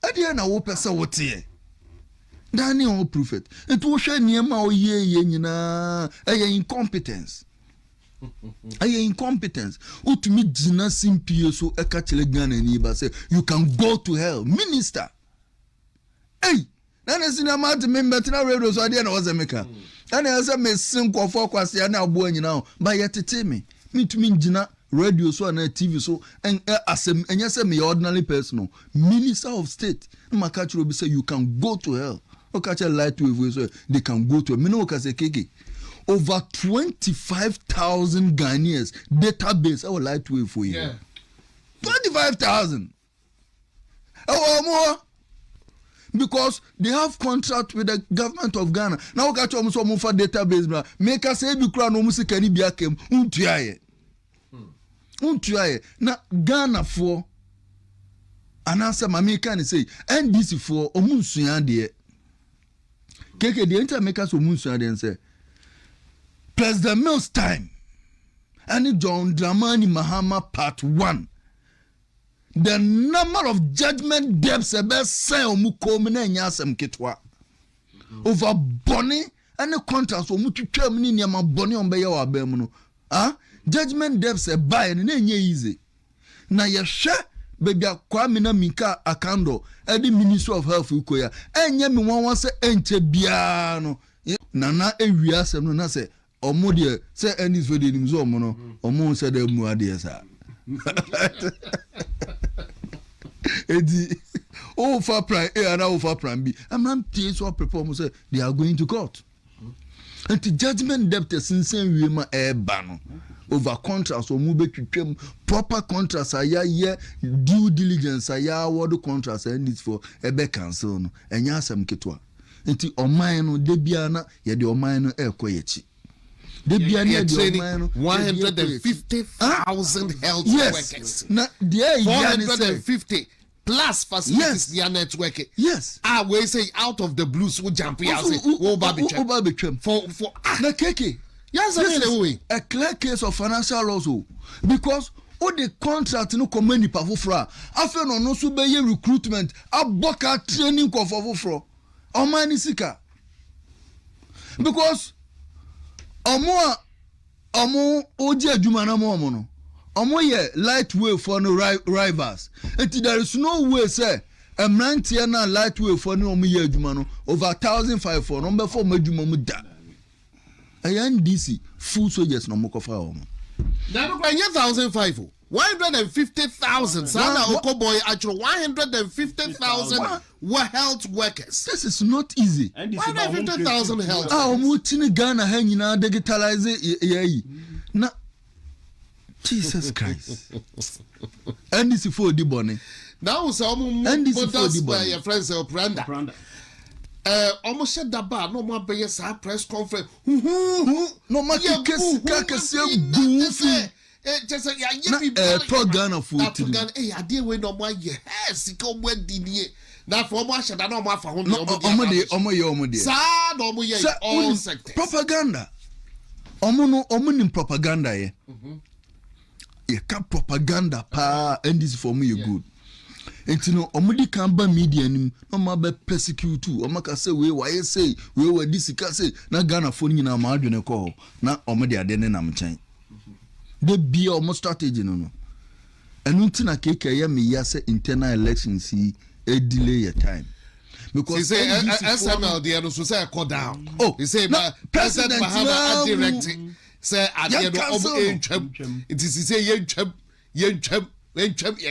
ade na wo pese wote dani ho prefect etu wo hwe niema o ye nyina incompetence incompetence utumi jina simpie so e ka chele Ghana ni ba say you can go to hell minister na senior mate member na radio so ade na wozemeka na say me sinkofo kwase na abo anyina ba yetete me mitumi jina radio so na TV so en asem enye say me ordinary person minister of state na makachiro bi say you can go to hell o ka che light wave so they can go to me no ka say keke over 25,000 Ghanaians database our light wave for you 25,000 more because they have contract with the government of Ghana now we catch almost some for database bra make us say bi kura no musika ni bia kem untuaye na Ghana for anasa mamika ni say NDC for omunsuya de keke de enter make us omunsuya de say President Mills time and John Dramani Mahama part 1 the number of judgment debts ebe say omukom na nyasem ketwa over Bonnie any contracts omu twetwa mu ni niam bone on be ye wa ba mu no judgment debts e buy and na nye easy na ye hwe baby Kwame na Mika Akando the Ministry of Health ukoya enye me won se enche bia no nana ewia asem no na se omo de se enis for the nimzo omo no omo se da mu ade sa edi for prime A and for prime B I'm not so perform say they are going to court and the judgment debt since we ma e ba no over contracts or move between proper contracts aya ye due diligence aya award contracts and it's for ebe cancel no enya asem ketwa nti oman no de bia na ye de oman no ekoyechi de bia na de oman no 150,000 health workers na de 450 plus facilities their network. Yes. We say out of the blues we jump here say for na keke. Yes, anyway. A clear case of financial loss because all the contract no come any pa foforo afa no so be recruitment aboka training ko foforo o man sika because omo oji adwuma na mo no omo ye lightweight for no rivals and there is no way say a man tie na lightweight for no omo ye adwuma no over 1,500 for number 4 madwuma mu da ANDC full soldiers no mokofa omo na no kwa 1,500 150,000 sana okoboy actually 150,000 were health workers. This is not easy. 150,000 health. Omo tini Ghana ha nyina digitalize yayi na Jesus Christ. NDC for di bone. Now so NDC for di bone. Your friends Pranda. Almost said that bar no more be a press conference. No more case goofy. Just for Ghana food. I deal with no more yes, he come with the now for much and I know more for Omo sad all sectors. Propaganda. Omo propaganda ye. Ye ka propaganda pa and this for me you good. And you know, omudi can ba media nim, no ma be persecute too. Omaka say we why say we this ka say na Ghana phone nyina ma adwene ko na omudi ade ne nam chen. De bia omo strategy no. Enu ntina keke ya me ya say internal elections e delay your time. Because he say SML the no so say call down. Oh, he say President Mahama directing say at the omo entwam. It is say yentwam ye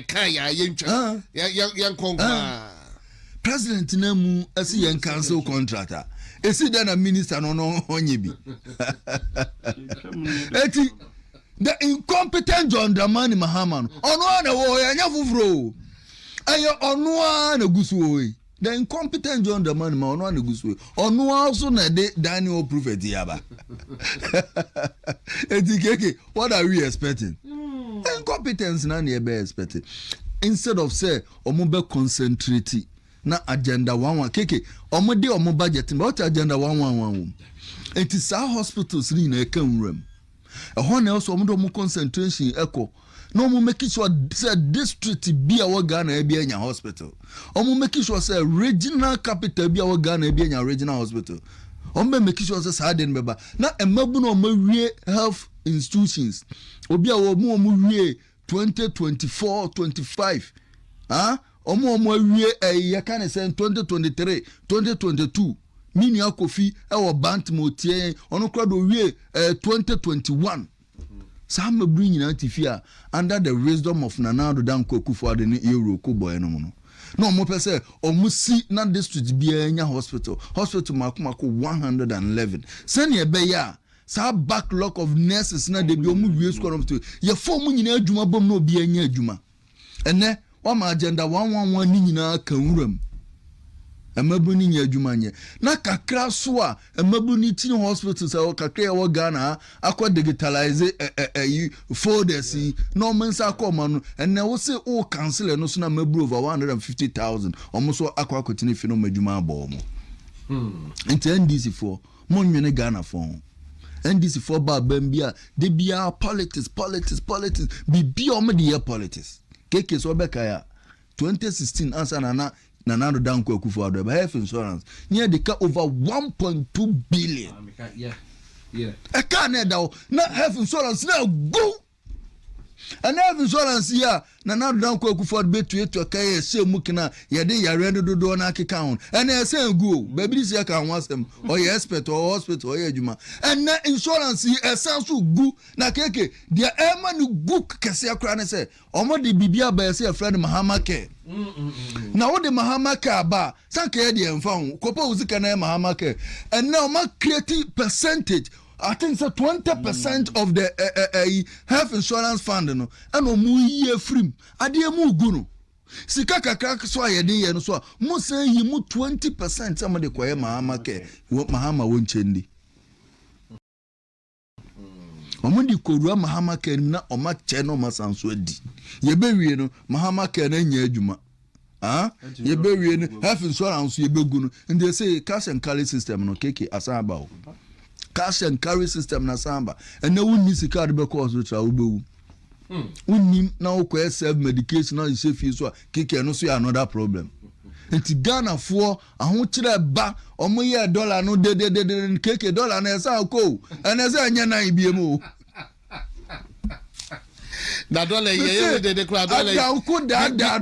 kan ya yentwam. Yan konga. President na mu asi yan cancel contractor. Esi da na minister no onye bi. Eti the incompetent John Dramani Mahama ono na wo ya nyafufuro. Ayo ono na gusu the incompetent John Dramani Mahama ono na gusu. Ono also na de Daniel prophet yaba. Eti keke what are we expecting? Incompetence na na be expecting. Instead of say omo be concentrate na agenda 11 keke omo de omo budget but agenda 11 it is our hospitals ni na ekanwuram ehon na also omo do concentration echo no omo make sure say district bi a wo Ghana e bi anya hospital omo make sure say regional capital bi a wo Ghana e bi anya regional hospital omo make sure say sa den beba na emabu na omo wie health institutions obi a wo mu omo wie 2024-25 omo wie ya kan say 2023-2022 mini akofi e wo bantmo tie ono krado wie 2021 some bring in antifia under the wisdom of Nanado Danko Kufuor the euro ko boy no no omo pese omo si na district bia nya hospital makomako 111 sene be ya sa backlog of nurses na de bi omo wie school hospital ye form nyina adwuma bom na obi anya adwuma ene wa ma agenda 111 ni nyina kanwuram emabu ni nya adwuma nye na kakra so a emabu ni tin hospital sa kakra ya wo Ghana akwa digitalize folders no mensa akoma no ene wo se o cancel no so na mabu over 150,000 omo so akwa akotini fi no madwuma abo mo nti NDC for monwene Ghana for NDC for ba bambia de bia politics bibia o me de politics keke so beka ya 2016 answer na na Nana Danko Akufo-Addo ba health insurance near the car over 1.2 billion. Yeah. A car na health insurance now go. And health insurance here na Nana Danko Akufo-Addo betu to kay say mukina ye de yare do na account. And they say go baby this year can want them or you expert or hospital or adwuma. And na insurance here sounds so good na keke dia ema no book kese akra na say omo de bibia ba say friend Mahama Care. Na wo de Mahama Care ba sanka ye de emfa ho kopa uzika na Mahama Care. And now ma create percentage I think so 20% of the health insurance fund no and omu ye free ade mu gu no sika kakra so ayede ye no so mo say yi mu 20% some de koye Mahama Care Mahama won chendi omo di kodua Mahama Care na oma che no masanso adi ye be wie no Mahama Care na nya adwuma ye be wie no health insurance ye be gu no and they say cash and carry system no keke asaba o cash and carry system na samba and na wonni sika de be course to travel bewu wonni na okọ self medication na ise fi so keke no so another problem enti Ghana for ahụ kire ba omo ye dollar no de keke dollar na esa ko and esa anya na ibiem o na dollar ye de kra dollar adanko da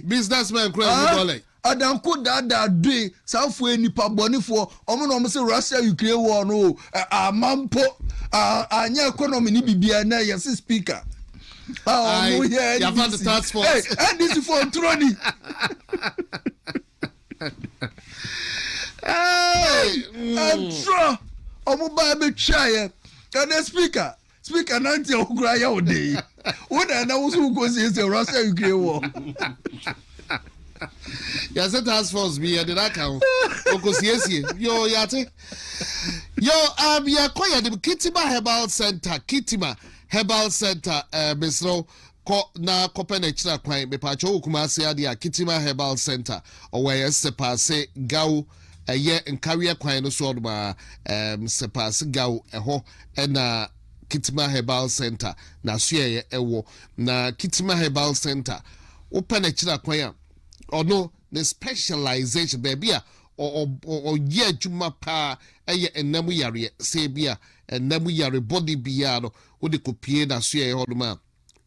businessman kra dollar adanko da do safo enipa bonifo omo no mo se Russia Ukraine war no amampo anya economy ni bibia na yes speaker oh yeah you have the task force hey and this for troni hey tro omo ba be try and the speaker nanti okura ya ode wo na wo so go say Russia Ukraine war. Ya said task force be the account. Okosiesie. Yo yate. Yo ya koya the Kitima Herbal Center Misro ko na kopene chira kwan me pacho Kumasi ade a Kitima Herbal Center owe sepase gaw eye nkawe kwan no so oduma sepase gaw eho na Kitima Herbal Center na so ye ewo na Kitima Herbal Center open chira kwan no the specialization baby or ye juma pa eye enamu yare say bia enamu yare body bia no wo de kopie na so ye hoduma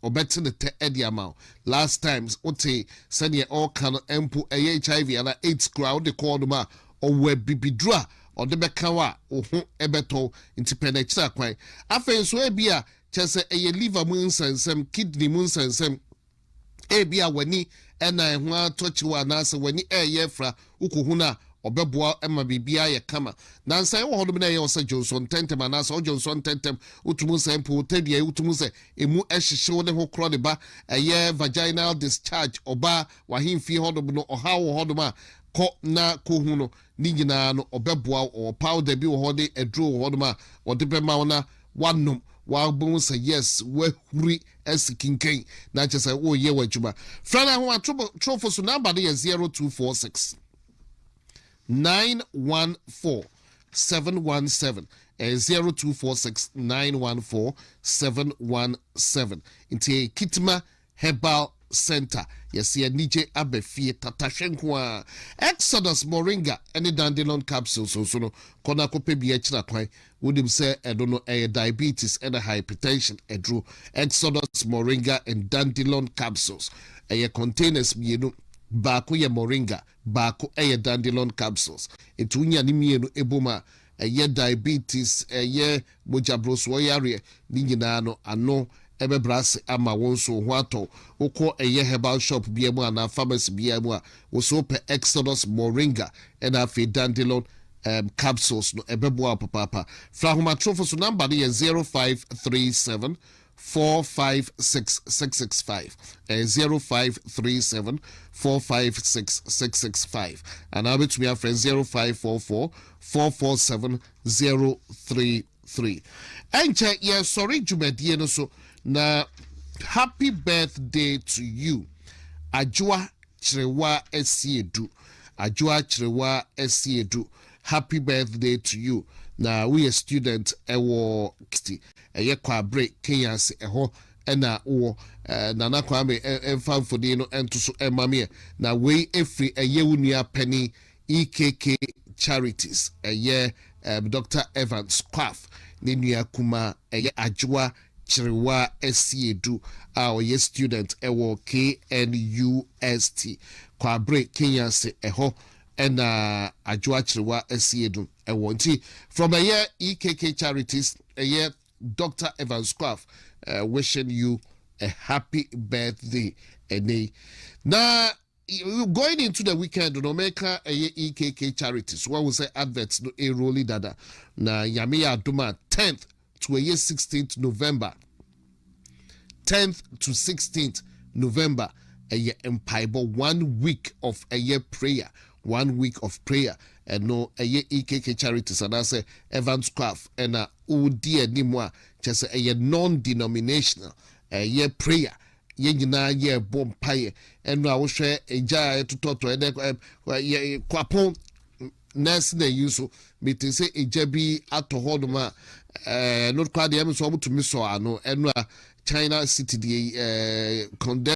obeti the te ediama last times ote send ye all can empu HIV and AIDS crowd de call ma or we bibidra or de bekawa ohu ebeto intipene chira kwan afen so e bia chese eye liver mun sensem kidney mun sensem e bia wani ena ehwa tochiwa na se wani eyefra ukuhuna obeboa ema bibia ye kama na nsan wo hodo na ye osa Johnson tentem na se Johnson tentem utumu se mpo tedie utumu se emu ehihye ne ho kro de ba eye vaginal discharge oba wahimfi hodo no oha wo hodo ma ko na kohu no ni nyina no obeboa o powder bi wo hode edro wo hodo ma ode be ma na wanom wabon say yes we huri esikinken na chese wo ye wadwuma frana ho atrofo so number dey 0246 914 717 0246 914 717 into Kitima Herbal Center. Yes, here nije abefie tatahwenkwa Exodus Moringa any dandelion capsules so no kona kope bi akira kwan wodim say edono diabetes and hypertension edro Exodus Moringa and dandelion capsules containers mienu baako ye moringa baako dandelion capsules etunya ni mienu eboma diabetes mojabroso yare ni nyina no ano ebe brase ama wonso ho ato ukọ herbal shop biemu ana pharmacy biemu a woso pe Exodus Moringa and afi dandelion capsules no ebebo papa fra homa trofo so number dey 0537 456665 0537 456665 and now between our friend 0544 447 033 enche ye sorry jumedie no so na happy birthday to you ajwa chrewa esiedu happy birthday to you na we a student ewo kiti eye kwabre kenyas eho ɛna wo nana kwame ɛmfa mfoni no ɛnto so ɛmame na wei efiri ɛyɛ wo nua penny EKK Charities ɛyɛ Dr. Evans Quaff ne nua kuma ɛyɛ adwoa Chiriwa Esiedu a ɔyɛ student ɛwɔ KNUST kwabre Kenya se ɛhɔ ɛna adwoa Chiriwa Esiedu ɛwɔ nti from ɛyɛ EKK Charities ɛyɛ Dr. Evans Quaff wishing you a happy birthday ene na going into the weekend no make a EKK Charities what we say adverts no a rolling dada na yame ya adoma 10th to a year 16th November 10th to 16th November a year empire 1 week of a year prayer 1 week of prayer and no a year EKK Charities and I say Evans Quaff and a dear nimwa just a year non-denominational a year prayer yɛnyina yɛ bɔ mpaeɛ ɛno a wohwɛ agya ɛtotɔtɔ ɛdɛ kwapɔn nurse na yi so mete sɛ agya bi atɔ hɔ nom a no kwa deɛ me so ɔmotumi sɔ ano ɛno a China City deɛ condemn